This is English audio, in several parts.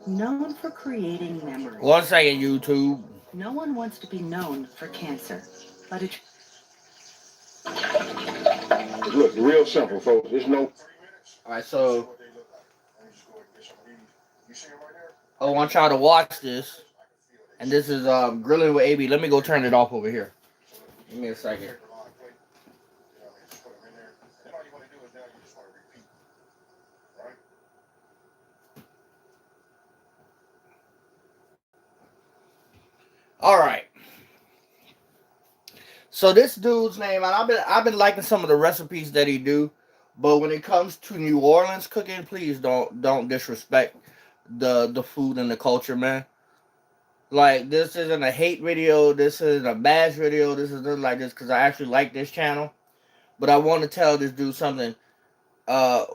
Known for creating memories. 1 second, YouTube. No one wants to be known for cancer, but it. Look, real simple, folks. There's no. All right, so I want y'all to watch this, and this is grilling with AB. Let me go turn it off over here. Give me a second. All right. So this dude's name, and I've been liking some of the recipes that he do, but when it comes to New Orleans cooking, please don't disrespect the food and the culture, man. Like, this isn't a hate video, this isn't a bash video, this is nothing like this, because I actually like this channel. But I want to tell this dude something.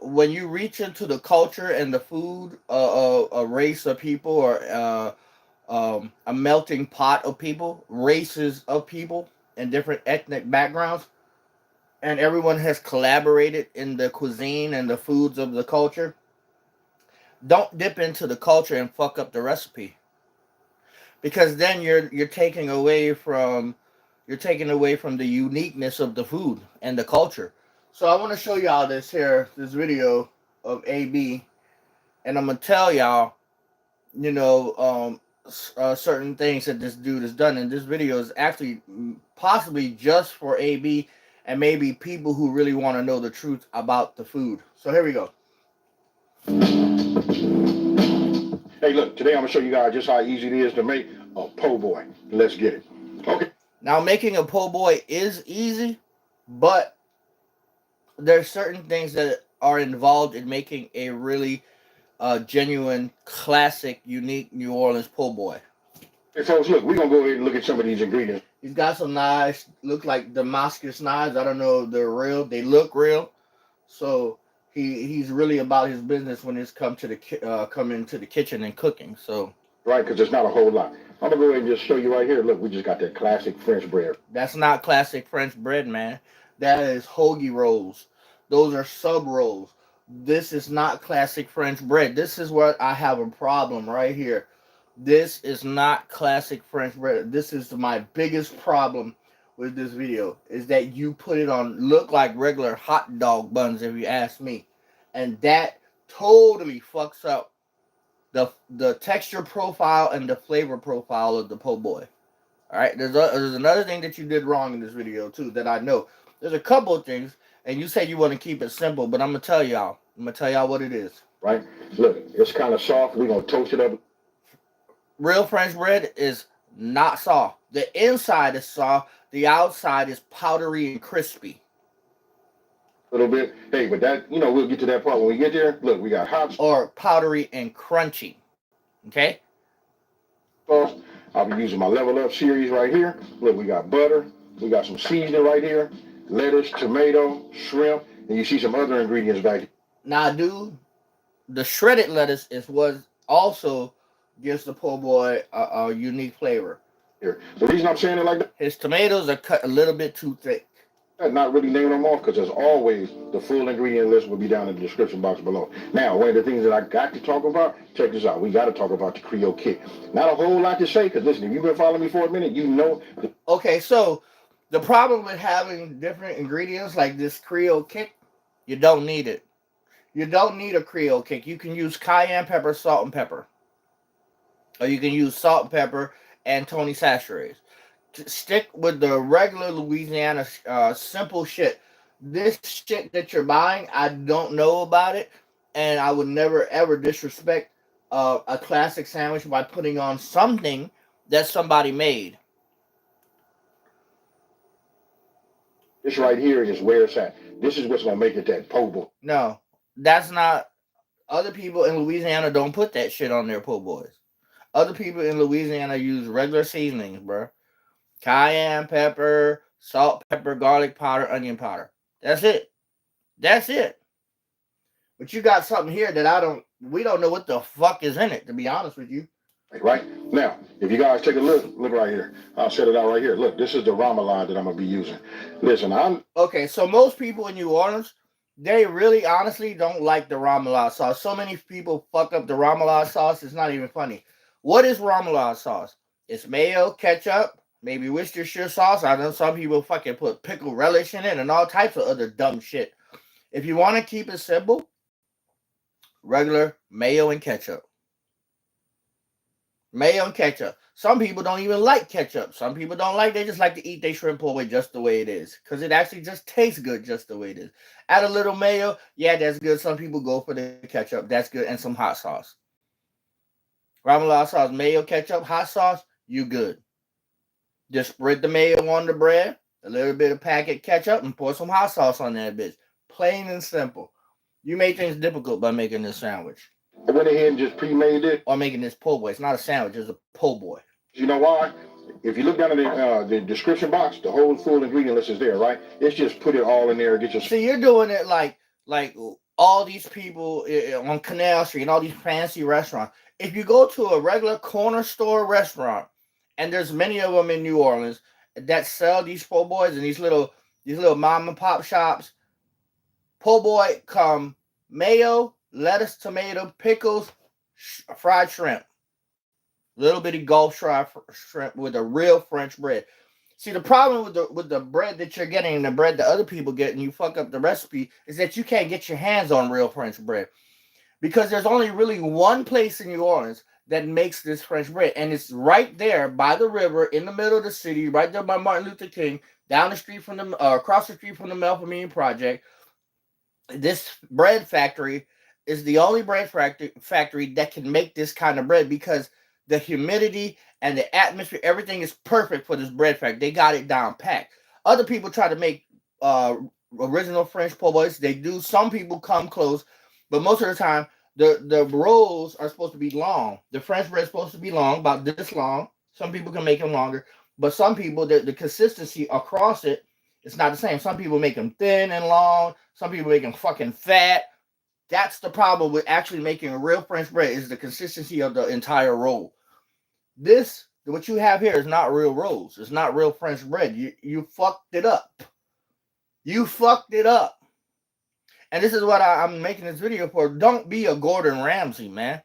When you reach into the culture and the food, a race of people, or a melting pot of people, races of people, and different ethnic backgrounds, and everyone has collaborated in the cuisine and the foods of the culture, don't dip into the culture and fuck up the recipe, because then you're taking away from the uniqueness of the food and the culture. So I want to show y'all this video of AB, and I'm gonna tell y'all, certain things that this dude has done. And this video is actually possibly just for AB and maybe people who really want to know the truth about the food. So here we go. Hey, look, today I'm gonna show you guys just how easy it is to make a po' boy. Let's get it. Okay. Now, making a po' boy is easy, but there's certain things that are involved in making a really genuine, classic, unique New Orleans po' boy. Hey, folks, look, we're gonna go ahead and look at some of these ingredients. He's got some knives, look like Damascus knives. I don't know if they're real. They look real. So he's really about his business when it's come into the kitchen and cooking. So right, because there's not a whole lot. I'm gonna go ahead and just show you right here. Look, we just got that classic French bread. That's not classic French bread, man. That is hoagie rolls. Those are sub rolls. This is not classic French bread. This is what I have a problem right here. This is not classic French bread. This is my biggest problem with this video, is that you put it on look like regular hot dog buns, if you ask me. And that totally fucks up the texture profile and the flavor profile of the po' boy. All right, there's another thing that you did wrong in this video too that I know. There's a couple of things, and you said you want to keep it simple, but I'm gonna tell y'all. I'm gonna tell y'all what it is. Right, look, it's kind of soft. We're gonna toast it up. Real French bread is not soft. The inside is soft. The outside is powdery and crispy. A little bit. Hey, but that, we'll get to that part when we get there. Look, we got hot or powdery and crunchy. Okay? Sauce. I'll be using my Level Up series right here. Look, we got butter. We got some seasoning right here. Lettuce, tomato, shrimp, and you see some other ingredients back here. Now, dude, the shredded lettuce is what also gives the po' boy a unique flavor. Here. The reason I'm saying it like that, his tomatoes are cut a little bit too thick. I'm not really naming them off, because as always, the full ingredient list will be down in the description box below. Now, one of the things that I got to talk about, check this out. We got to talk about the Creole kick. Not a whole lot to say, because listen, if you've been following me for a minute, you know. Okay, so the problem with having different ingredients like this Creole kick, you don't need it. You don't need a Creole kick. You can use cayenne pepper, salt, and pepper. Or you can use salt and pepper and Tony Chachere's. Stick with the regular Louisiana simple shit. This shit that you're buying, I don't know about it, and I would never ever disrespect a classic sandwich by putting on something that somebody made. This right here is where it's at. This is what's gonna make it that po' boy. No, that's not. Other people in Louisiana don't put that shit on their po' boys. Other people in Louisiana use regular seasonings, bro. Cayenne pepper, salt, pepper, garlic powder, onion powder. That's it. That's it. But you got something here that we don't know what the fuck is in it, to be honest with you. Right? Now, if you guys take a look right here. I'll set it out right here. Look, this is the remoulade that I'm going to be using. Listen, Okay, so most people in New Orleans, they really honestly don't like the remoulade sauce. So many people fuck up the remoulade sauce. It's not even funny. What is remoulade sauce? It's mayo, ketchup, maybe Worcestershire sauce. I know some people fucking put pickle relish in it and all types of other dumb shit. If you want to keep it simple, regular mayo and ketchup. Mayo and ketchup. Some people don't even like ketchup. Some people don't like. They just like to eat their shrimp po' boy just the way it is, because it actually just tastes good just the way it is. Add a little mayo, yeah, that's good. Some people go for the ketchup, that's good, and some hot sauce. Remoulade sauce, mayo, ketchup, hot sauce, you good. Just spread the mayo on the bread, a little bit of packet ketchup, and pour some hot sauce on that bitch. Plain and simple. You make things difficult by making this sandwich. I went ahead and just pre-made it. Or making this po' boy. It's not a sandwich, it's a po' boy. You know why? If you look down in the description box, the whole full ingredient list is there, right? It's just put it all in there and get your... See, you're doing it like all these people on Canal Street and all these fancy restaurants. If you go to a regular corner store restaurant, and there's many of them in New Orleans that sell these po' boys and these little mom and pop shops, po' boy come mayo, lettuce, tomato, pickles, fried shrimp. Little bitty Gulf shrimp with a real French bread. See, the problem with the bread that you're getting and the bread that other people get, and you fuck up the recipe, is that you can't get your hands on real French bread. Because there's only really one place in New Orleans that makes this French bread. And it's right there by the river, in the middle of the city, right there by Martin Luther King, down the street from the, across the street from the Melpomene Project. This bread factory is the only bread factory that can make this kind of bread, because the humidity and the atmosphere, everything is perfect for this bread factory. They got it down packed. Other people try to make original French po' boys. They do. Some people come close, but most of the time, the rolls are supposed to be long. The French bread is supposed to be long, about this long. Some people can make them longer, but some people, the consistency across it, it's not the same. Some people make them thin and long. Some people make them fucking fat. That's the problem with actually making a real French bread, is the consistency of the entire roll. This, what you have here, is not real rolls. It's not real French bread. You fucked it up. You fucked it up. And this is what I'm making this video for. Don't be a Gordon Ramsay, man.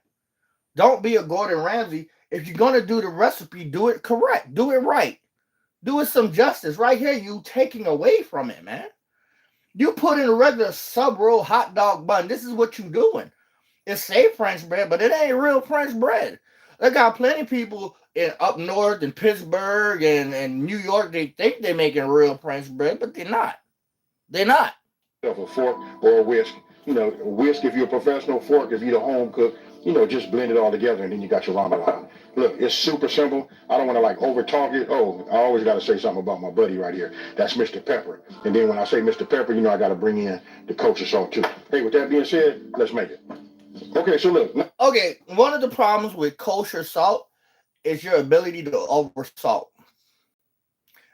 Don't be a Gordon Ramsay. If you're going to do the recipe, do it correct. Do it right. Do it some justice. Right here, you taking away from it, man. You put in a regular sub-roll hot dog bun. This is what you're doing. It's say French bread, but it ain't real French bread. They got plenty of people up north in Pittsburgh and New York. They think they're making real French bread, but they're not. They're not. A fork or a whisk. You know, whisk if you're a professional, fork if you're the home cook. You know, just blend it all together and then you got your remoulade. Look, it's super simple. I don't want to like over talk it. Oh, I always got to say something about my buddy right here. That's Mr. Pepper. And then when I say Mr. Pepper, you know I got to bring in the kosher salt too. Hey, with that being said, let's make it. Okay, so look. Okay, one of the problems with kosher salt is your ability to over salt.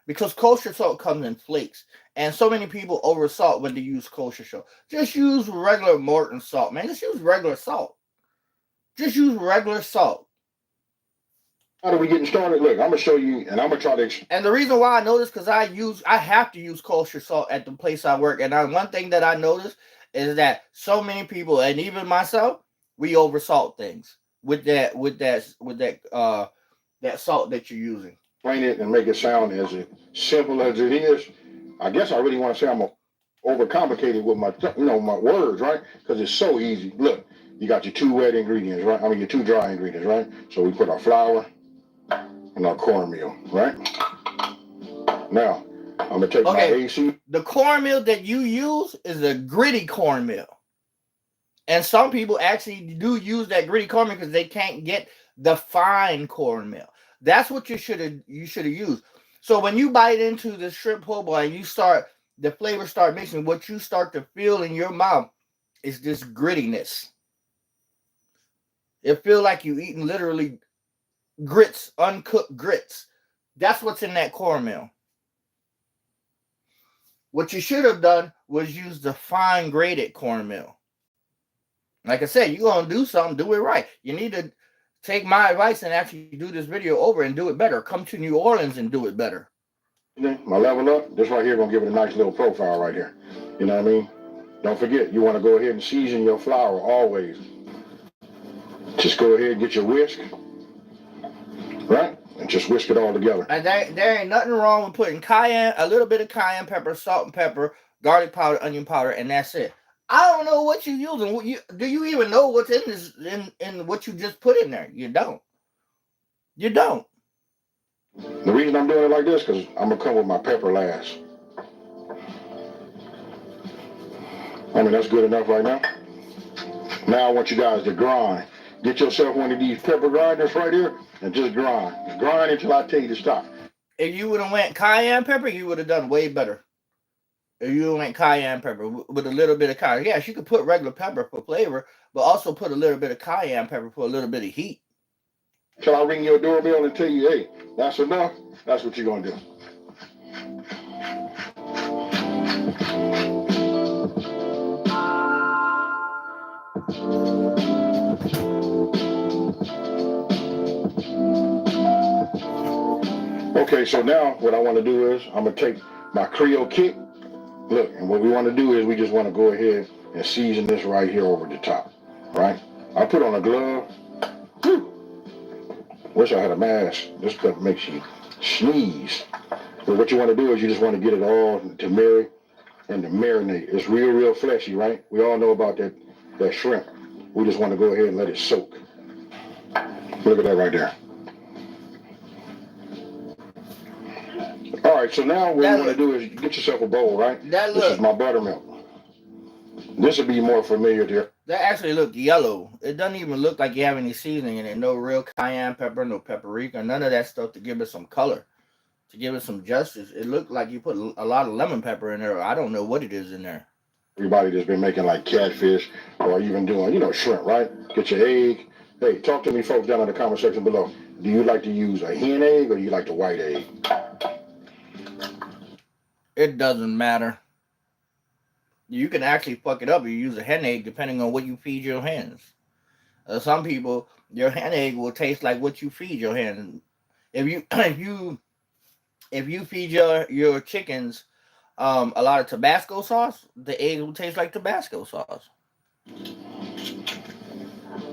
Because kosher salt comes in flakes. And so many people over salt when they use kosher salt. Just use regular Morton salt, man. Just use regular salt. Just use regular salt. How are we getting started? Look, I'm going to show you, and I'm going to try to... And the reason why I know this, because I have to use kosher salt at the place I work. And one thing that I noticed is that so many people, and even myself, we oversalt things with that salt that you're using. Explain it and make it sound as simple as it is. I guess I really want to say I'm overcomplicated with my words, right? Because it's so easy. Look, you got your two wet ingredients, right? I mean, your two dry ingredients, right? So we put our flour and our cornmeal, right? Now, I'm going to take my AC. The cornmeal that you use is a gritty cornmeal. And some people actually do use that gritty cornmeal because they can't get the fine cornmeal. That's what you should have used. So when you bite into the shrimp po' boy and the flavors start mixing, what you start to feel in your mouth is this grittiness. It feels like you eating literally grits, uncooked grits. That's what's in that cornmeal. What you should have done was use the fine grated cornmeal. Like I said, you're going to do something, do it right. You need to take my advice and actually do this video over and do it better. Come to New Orleans and do it better. My level up, this right here going to give it a nice little profile right here. You know what I mean? Don't forget, you want to go ahead and season your flour always. Just go ahead and get your whisk, right? And just whisk it all together. And there ain't nothing wrong with putting a little bit of cayenne pepper, salt and pepper, garlic powder, onion powder, and that's it. I don't know what you're using. Do you even know what's in this in what you just put in there? You don't. You don't. The reason I'm doing it like this, because I'm gonna come with my pepper last. I mean, that's good enough right now. Now I want you guys to grind. Get yourself one of these pepper grinders right here and just grind. Grind until I tell you to stop. If you would have went cayenne pepper, you would have done way better. If you went cayenne pepper with a little bit of cayenne. Yes, you could put regular pepper for flavor, but also put a little bit of cayenne pepper for a little bit of heat. Till I ring your doorbell and tell you, hey, that's enough, that's what you're going to do. Okay, so now what I want to do is I'm going to take my Creole kick. Look, and what we want to do is we just want to go ahead and season this right here over the top, right? I put on a glove. Whew. Wish I had a mask. This stuff makes you sneeze. But what you want to do is you just want to get it all to marry and to marinate. It's real fleshy, right? We all know about that shrimp. We just want to go ahead and let it soak. Look at that right there. All right, so now what you want to do is get yourself a bowl, right? This is my buttermilk. This will be more familiar to you. That actually looked yellow. It doesn't even look like you have any seasoning in it. No real cayenne pepper, no paprika, none of that stuff to give it some color, to give it some justice. It looked like you put a lot of lemon pepper in there. I don't know what it is in there. Everybody that's been making like catfish or even doing, shrimp, right? Get your egg. Hey, talk to me, folks, down in the comment section below. Do you like to use a hen egg or do you like the white egg? It doesn't matter. You can actually fuck it up if you use a hen egg depending on what you feed your hens. Some people, your hen egg will taste like what you feed your hen. If you feed your chickens a lot of Tabasco sauce, the egg will taste like Tabasco sauce.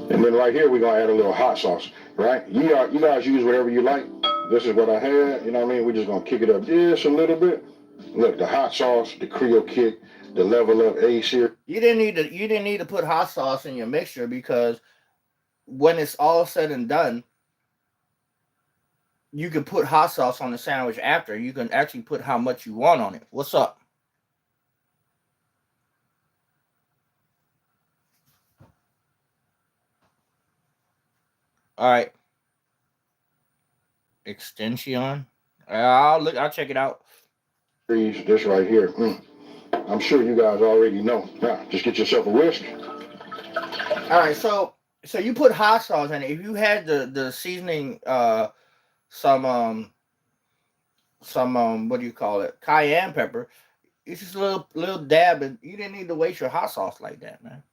And then right here we're gonna add a little hot sauce, right? You guys use whatever you like. This is what I had. You know what I mean? We're just gonna kick it up just a little bit. Look, the hot sauce, the Creole kick, the level up Ace here. You didn't need to put hot sauce in your mixture because when it's all said and done, you can put hot sauce on the sandwich after. You can actually put how much you want on it. What's up? All right. Extension. I'll check it out. This right here. I'm sure you guys already know. Now, just get yourself a whisk. All right, so you put hot sauce in it. If you had the seasoning, some what do you call it? Cayenne pepper. It's just a little dab, and you didn't need to waste your hot sauce like that, man.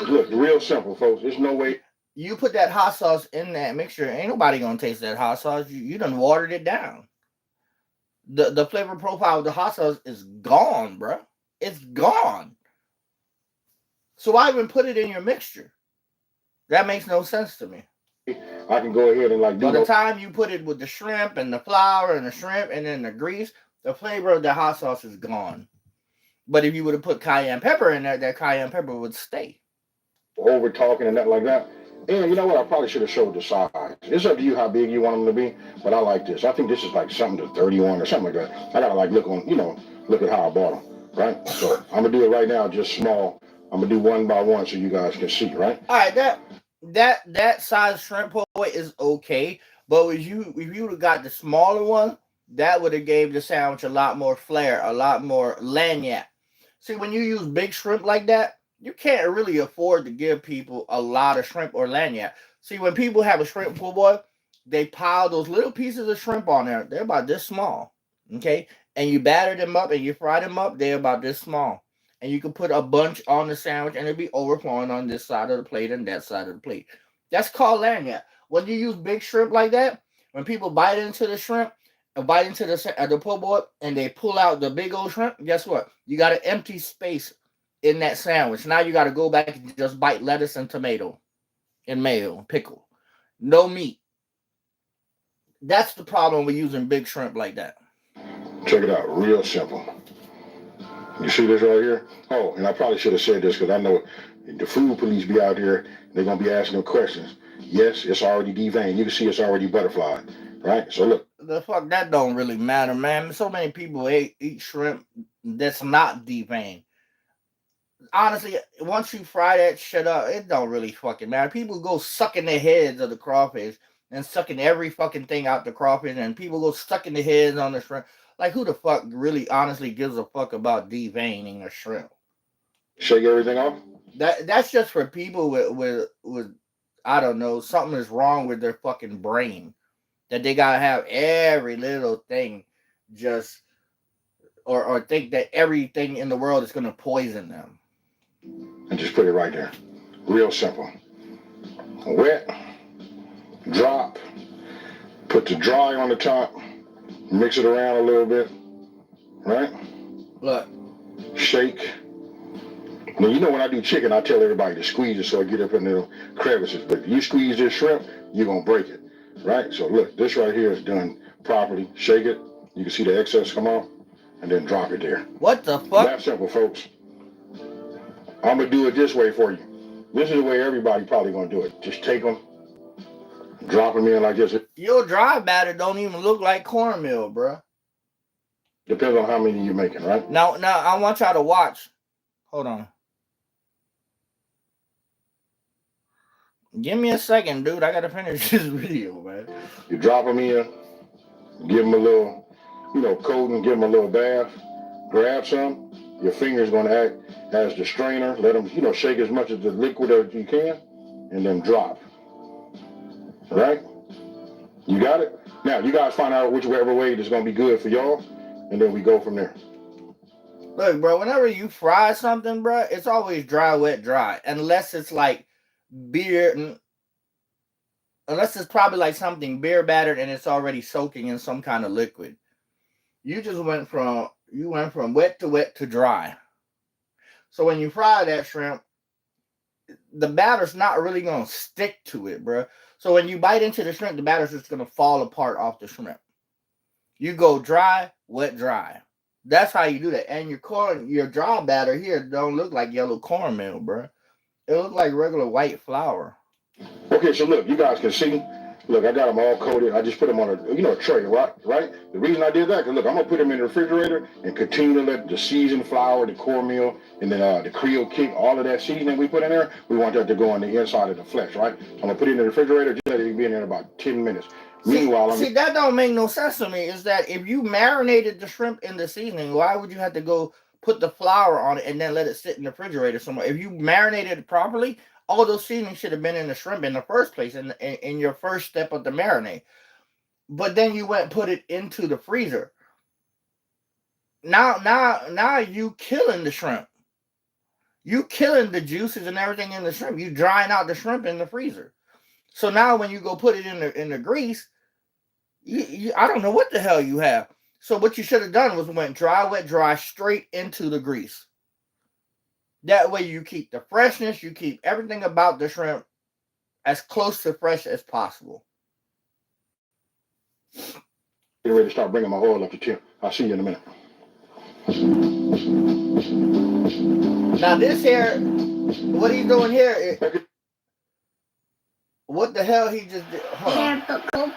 Look, real simple, folks. There's no way. You put that hot sauce in that mixture, ain't nobody gonna taste that hot sauce. You done watered it down. The flavor profile of the hot sauce is gone, bro. It's gone. So why even put it in your mixture? That makes no sense to me. I can go ahead and By the time you put it with the shrimp and the flour and the shrimp and then the grease, the flavor of the hot sauce is gone. But if you would have put cayenne pepper in there, that cayenne pepper would stay. Over talking and nothing like that. And you know what? I probably should have showed the size. It's up to you how big you want them to be, but I like this. I think this is like something to 31 or something like that. I gotta like look at how I bought them, right? So I'm gonna do it right now, just small. I'm gonna do one by one so you guys can see, right? All right, that size shrimp boy is okay, but if you would have got the smaller one, that would have gave the sandwich a lot more flair, a lot more lagniappe. See, when you use big shrimp like that, you can't really afford to give people a lot of shrimp or lagniappe. See, when people have a shrimp po' boy, they pile those little pieces of shrimp on there. They're about this small, okay? And you batter them up and you fry them up, they're about this small. And you can put a bunch on the sandwich and it'll be overflowing on this side of the plate and that side of the plate. That's called lagniappe. When you use big shrimp like that, when people bite into the shrimp, bite into the pull board and they pull out the big old shrimp, guess what? You got an empty space in that sandwich. Now you got to go back and just bite lettuce and tomato and mayo, pickle. No meat. That's the problem with using big shrimp like that. Check it out. Real simple. You see this right here? Oh, and I probably should have said this because I know the food police be out here. They're going to be asking them questions. Yes, it's already deveined. You can see it's already butterflied, right? So look. The fuck, that don't really matter, man. So many people eat shrimp that's not deveined. Honestly, once you fry that shit up, it don't really fucking matter. People go sucking the heads of the crawfish and sucking every fucking thing out the crawfish, and people go sucking the heads on the shrimp. Like, who the fuck really honestly gives a fuck about deveining a shrimp? Shake everything off? That's just for people with I don't know, something is wrong with their fucking brain. That they gotta have every little thing just or think that everything in the world is gonna poison them. And just put it right there. Real simple. Wet, drop, put the dry on the top, mix it around a little bit, right? Look. Shake. Now, you know when I do chicken, I tell everybody to squeeze it so it get up in the crevices. But if you squeeze this shrimp, you're going to break it, right? So look, this right here is done properly. Shake it. You can see the excess come off, and then drop it there. What the fuck? That's simple, folks. I'm going to do it this way for you. This is the way everybody probably going to do it. Just take them, drop them in like this. Your dry batter don't even look like cornmeal, bro. Depends on how many you're making, right? Now, I want y'all to watch. Hold on. Give me a second, dude. I got to finish this video, man. You drop them in, give them a little, coating, give them a little bath, grab some. Your finger's going to act as the strainer. Let them, shake as much of the liquid as you can, and then drop. All right? You got it? Now, you guys find out whichever way is going to be good for y'all, and then we go from there. Look, bro, whenever you fry something, bro, it's always dry, wet, dry. Unless it's like beer, unless it's probably like something beer battered and it's already soaking in some kind of liquid. You just went from wet to dry. So when you fry that shrimp, the batter's not really going to stick to it, bro. So when you bite into the shrimp, the batter's just going to fall apart off the shrimp. You go dry, wet, dry. That's how you do that. And your dry batter here don't look like yellow cornmeal, bro. It looks like regular white flour. Okay, so look, you guys can see. Look, I got them all coated. I just put them on a tray, right? The reason I did that, because look, I'm going to put them in the refrigerator and continue to let the seasoned flour, the cornmeal, and then the Creole Kick, all of that seasoning we put in there, we want that to go on the inside of the flesh, right? I'm going to put it in the refrigerator, just let it be in there in about 10 minutes. Meanwhile, see, that don't make no sense to me. Is that if you marinated the shrimp in the seasoning, why would you have to go put the flour on it and then let it sit in the refrigerator somewhere? If you marinated it properly, all those seasonings should have been in the shrimp in the first place, in your first step of the marinade. But then you went and put it into the freezer. Now you killing the shrimp. You killing the juices and everything in the shrimp. You drying out the shrimp in the freezer. So now when you go put it in the grease, I don't know what the hell you have. So what you should have done was went dry, wet, dry, straight into the grease. That way you keep the freshness, you keep everything about the shrimp as close to fresh as possible. Get ready to start bringing my oil up to temp. I'll see you in a minute. Now this here, what he's doing here, what the hell he just did? Hold on.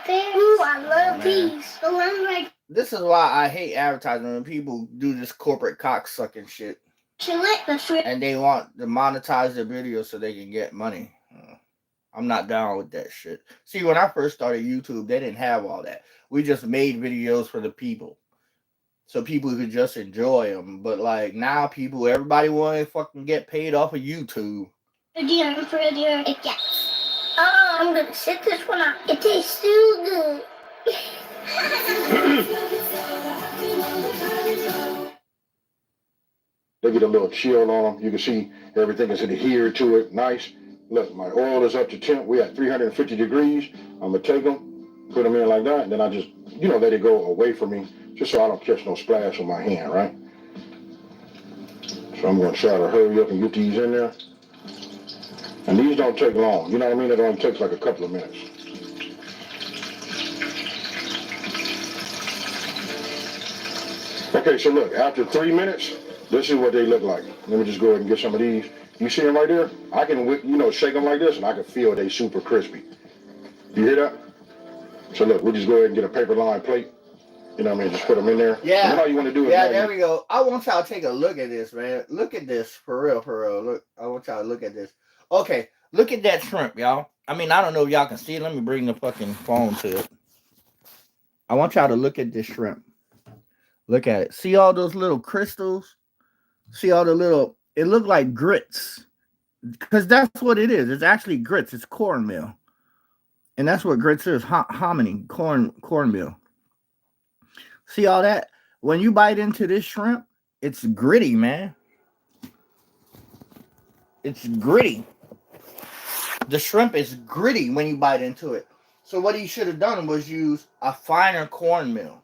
Ooh, I love these. The ones like This is why I hate advertising when people do this corporate cock sucking shit. And they want to monetize their videos so they can get money. I'm not down with that shit. See, when I first started YouTube, they didn't have all that. We just made videos for the people. So people could just enjoy them. But like now everybody want to fucking get paid off of YouTube. I'm going to sit this one out. It tastes so good. They get a little chill on them. You can see everything is adhered to it. Nice. Look, my oil is up to temp. We're at 350 degrees. I'm going to take them, put them in like that, and then I just let it go away from me, just so I don't catch no splash on my hand, right? So I'm going to try to hurry up and get these in there. And these don't take long, you know what I mean? It only takes like a couple of minutes. Okay, so look, after 3 minutes, this is what they look like. Let me just go ahead and get some of these. You see them right there? I can, shake them like this, and I can feel they super crispy. You hear that? So look, we'll just go ahead and get a paper lined plate. You know what I mean? Just put them in there. Yeah. And then all you want to do is... Yeah, there we go. I want y'all to take a look at this, man. Look at this, for real, for real. Look, I want y'all to look at this. Okay, look at that shrimp, y'all. I mean, I don't know if y'all can see it. Let me bring the fucking phone to it. I want y'all to look at this shrimp. Look at it. See all those little crystals? See all the little... It look like grits. Because that's what it is. It's actually grits. It's cornmeal. And that's what grits is. Hominy. Cornmeal. See all that? When you bite into this shrimp, it's gritty, man. It's gritty. The shrimp is gritty when you bite into it. So what he should have done was use a finer cornmeal.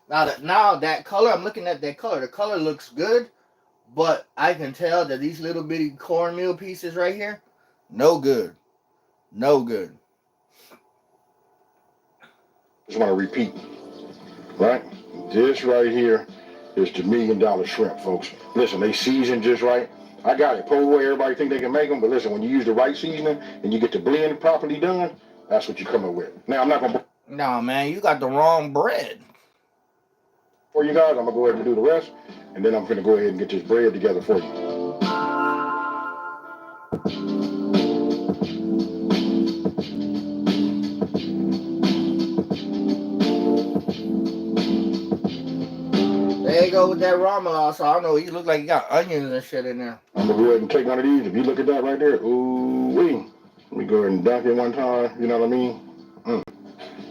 Now that color, I'm looking at that color. The color looks good, but I can tell that these little bitty cornmeal pieces right here, no good. No good. Just want to repeat, right? This right here is the $1 million shrimp, folks. Listen, they season just right. I got it. Po' boy, everybody think they can make them, but listen, when you use the right seasoning and you get the blend properly done, that's what you come up with. Now, I'm not going to... No, man, you got the wrong bread. For you guys, I'm going to go ahead and do the rest, and then I'm going to go ahead and get this bread together for you. There you go with that ramen. So I don't know. He look like he got onions and shit in there. I'm going to go ahead and take one of these. If you look at that right there, ooh-wee. Let me go ahead and dunk it one time. You know what I mean?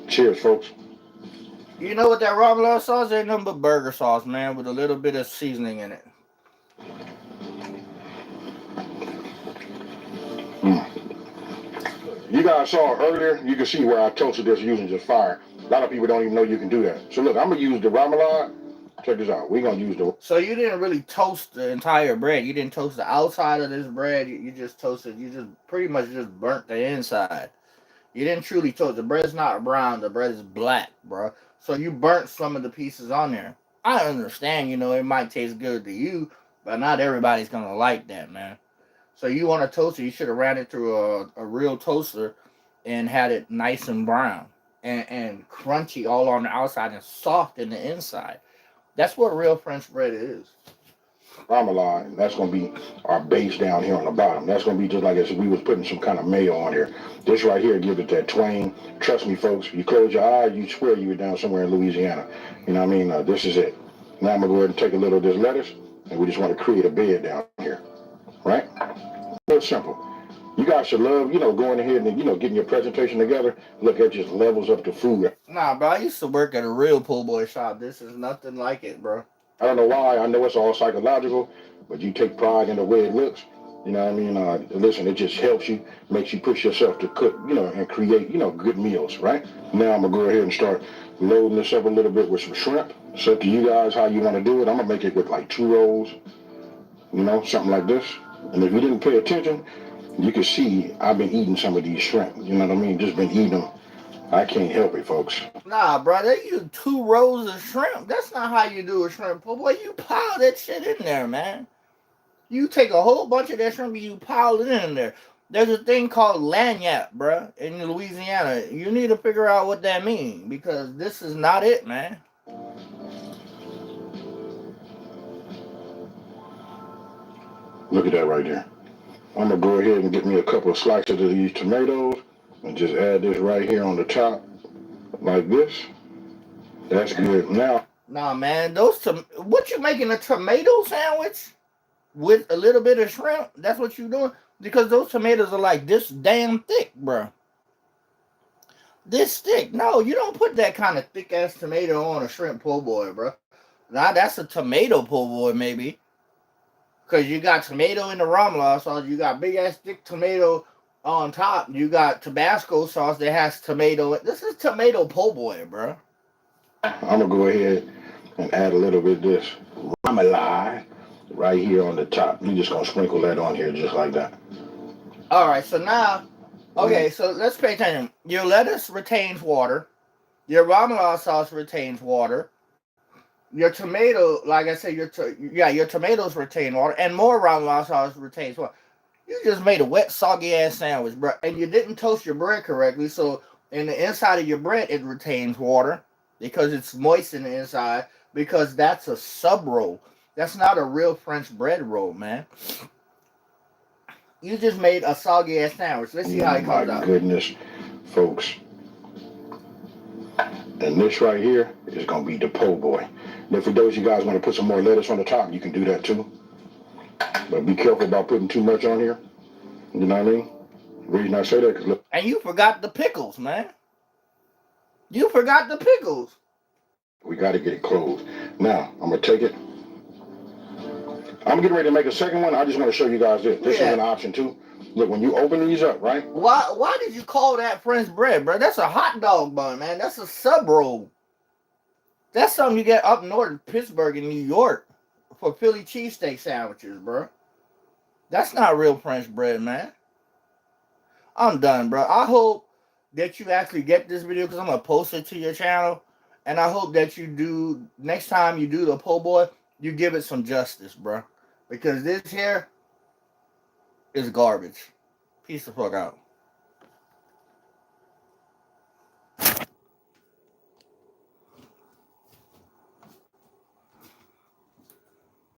Cheers, folks. You know what that ramen sauce ain't nothing but burger sauce, man, with a little bit of seasoning in it. You guys saw earlier, you can see where I toasted this using just fire. A lot of people don't even know you can do that. So look, I'm going to use the remoulade. Check this out. We're going to use the... So you didn't really toast the entire bread. You didn't toast the outside of this bread. You just toasted. You just pretty much just burnt the inside. You didn't truly toast. The bread's not brown. The bread is black, bro. So you burnt some of the pieces on there. I understand, it might taste good to you, but not everybody's going to like that, man. So you want a toaster, you should have ran it through a real toaster and had it nice and brown and crunchy all on the outside and soft in the inside. That's what real French bread is. Remoulade, that's going to be our base down here on the bottom. That's going to be just like as if we was putting some kind of mayo on here. This right here gives it that twang. Trust me, folks, you close your eyes, you swear you were down somewhere in Louisiana. You know what I mean? This is it. Now I'm going to go ahead and take a little of this lettuce, and we just want to create a bed down here. Right? Real simple. You guys should love, going ahead and, getting your presentation together. Look, at just levels up the food. Nah, bro, I used to work at a real po' boy shop. This is nothing like it, bro. I don't know why. I know it's all psychological, but you take pride in the way it looks. You know what I mean? Listen, it just helps you, makes you push yourself to cook, and create, good meals, right? Now I'm going to go ahead and start loading this up a little bit with some shrimp. It's up to you guys how you want to do it. I'm going to make it with like 2 rolls, something like this. And if you didn't pay attention, you can see I've been eating some of these shrimp. You know what I mean? Just been eating them. I can't help it, folks. Nah, bro, they use 2 rolls of shrimp. That's not how you do a shrimp po' boy. You pile that shit in there, man. You take a whole bunch of that shrimp and you pile it in there. There's a thing called lagniappe, bro, in Louisiana. You need to figure out what that means because this is not it, man. Look at that right there. I'm going to go ahead and get me a couple of slices of these tomatoes and just add this right here on the top like this. That's good. Now, nah, man, what you making, a tomato sandwich with a little bit of shrimp? That's what you doing? Because those tomatoes are like this damn thick, bro. This thick. No, you don't put that kind of thick ass tomato on a shrimp po' boy, bro. Now that's a tomato po' boy, maybe. Because you got tomato in the ramen sauce, you got big ass thick tomato on top, you got Tabasco sauce that has tomato. This is tomato po' boy, bro. I'm gonna go ahead and add a little bit of this ramalai right here on the top. You're just gonna sprinkle that on here just like that. All right, so now, okay, so let's pay attention. Your lettuce retains water. Your ramalai sauce retains water. Your tomato, like I said, your tomatoes retain water, and more ramalai sauce retains water. You just made a wet, soggy ass sandwich, bro, and you didn't toast your bread correctly. So in the inside of your bread, it retains water because it's moist in the inside. Because that's a sub roll. That's not a real French bread roll, man. You just made a soggy ass sandwich. Let's see how it comes out. My goodness, folks. And this right here is gonna be the po' boy. Now, for those of you guys want to put some more lettuce on the top, you can do that too. But be careful about putting too much on here. You know what I mean? The reason I say that, because look. And you forgot the pickles, man. You forgot the pickles. We got to get it closed. Now, I'm going to take it. I'm getting ready to make a second one. I just want to show you guys this. This is an option too. Look, when you open these up, right? Why did you call that French bread, bro? That's a hot dog bun, man. That's a sub roll. That's something you get up north in Pittsburgh and New York for Philly cheesesteak sandwiches, bro. That's not real French bread, man. I'm done, bro. I hope that you actually get this video because I'm going to post it to your channel. And I hope that you do, next time you do the po' boy, you give it some justice, bro. Because this here is garbage. Peace the fuck out.